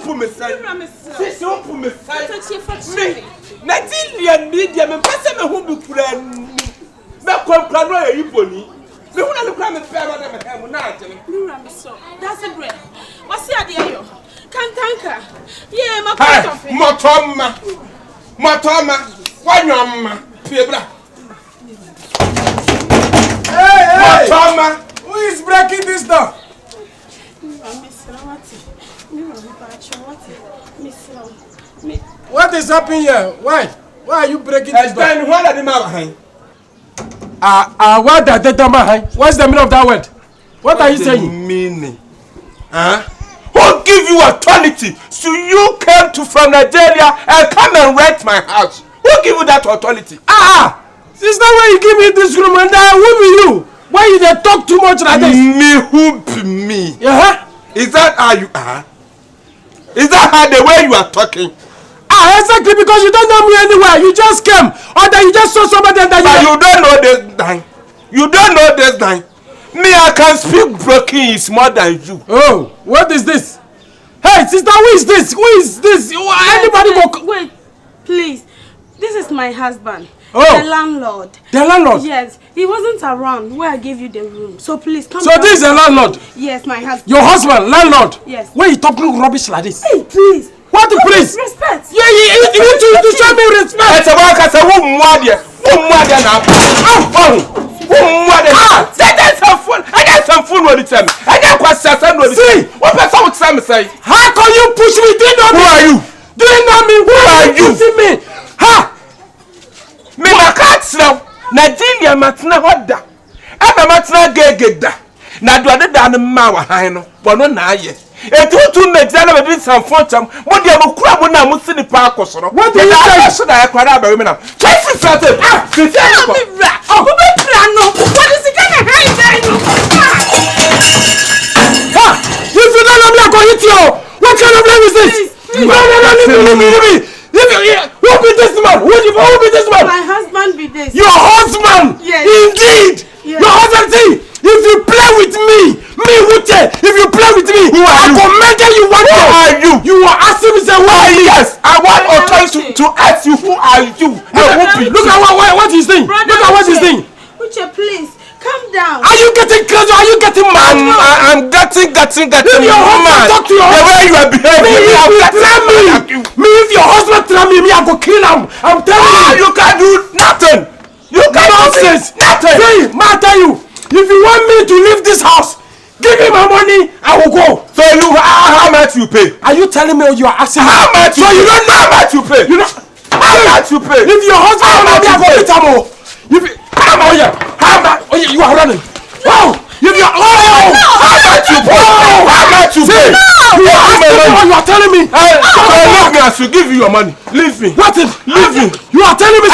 open me say. Sisi open me say. Me. Nigeria media me pese me hu bi kura ni. Me kwamkra no ya yiboni. Me hu na le kura me pe ba na me hem na agene. That's it, bread. What's the idea? Kantanka. Yeah, my coffee. Motoma. Wanyoma. Piebra. Hey! Motoma. Who is breaking this door? What is happening here? Why? Why are you breaking this door? What's the meaning of that word? What are you saying? Meaning? Huh? Who give you authority? So you came from Nigeria and come and rent my house. Who give you that authority? Since that way you give me this room and who be you? Why you they talk too much like this? Me who be me? Is that how you are? Is that how the way you are talking? Exactly, because you don't know me anywhere. You just came, or that you just saw somebody and that you don't know this thing. You don't know this thing. Me, I can speak broken is more than you. Oh, what is this? Hey, sister, who is this? Who is this? Anybody go? Wait, please. This is my husband. Oh. The landlord. The landlord? Yes. He wasn't around where I gave you the room. So please come. So this is the landlord? Yes, my husband. Your husband, landlord? Yes. Why you talking rubbish like this? Hey, please. What to please? Respect. Yeah, you need to show me respect. It's a work as a woman. Now. That's some fun. I got some fun with it. I got questions. See, what person would say? How can you push me? Do you know me? Who are you? Do you know me? Who are you? Pushing me? Ha! Me na cats now. Nigeria matna hoda. Aba matna gegeda. Na duade da no ma wa han no. Bono na aye. Etutu medana be some foncham. Mo dia mo kura mo na mo sini pa akoso no. What do you say? So da akwara ba we na. Chase started. What is it gonna hide there? If you don't know me, I'm going to hit you. What kind of name is this? Leave me. Who be this man? Who be this man? My husband be this. Your husband? Yes. Indeed. Yes. Your husband, see, if you play with me, if you play with me, I commanded you one day. Who are you? You are asking me, say, who are you? Yes, I want authority to ask you, who are you? Look at what he's saying. Look at what he's saying. Uche, please, calm down. Are you getting crazy? Are you getting mad? I'm getting If your husband talk to your the way you are behaving, if your husband tell me, I go kill him. I'm telling you. You can do nothing. You can do nothing. See, I tell you, if you want me to leave this house, give me my money, I will go. So you, how much you pay? Are you telling me you are asking how much? So you don't know how much you pay. You know how much you pay. If your husband want me, I go meet him. How much? Oh yeah, you are running. Oh, if you are how much you pay? How much you pay? You are asking me what you are telling me. Leave me. I should give you your money. Leave me. What is? Leave me. You are telling me to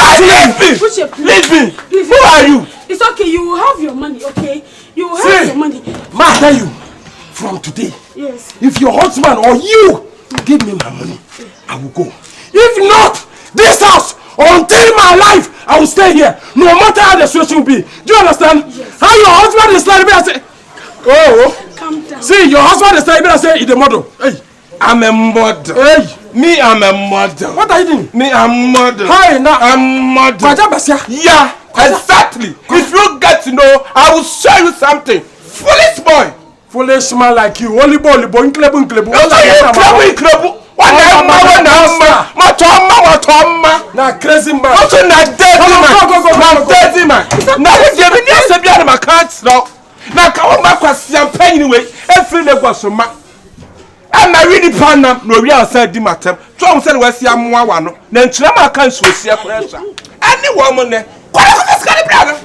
leave me. Who are you? It's okay. You will have your money. Okay. You will have your money. Ma, tell you, from today, yes. If your husband or you give me my money, I will go. If not, this house, until my life, I will stay here. No matter how the situation will be. Do you understand? Yes. How your husband is like me, I say, calm down. See, your husband is like me, I say, he's the model. Hey. I'm a model. Hey. Me, I'm a model. What are you doing? Me, I'm model. Hi, now. I'm model. Yeah, exactly. If you get to know, I will show you something. Foolish boy. Foolish man like you. Only boy, nklebu. Na crazy man. Go. Now we give me a sebian my cards now. Now come back with champagne anyway. Every leg was so much. I'm a really partner. No, we are said the matter. Tom said, "Where's your one? Then Chama can't see a pressure. Any woman there. What is this kind of brother?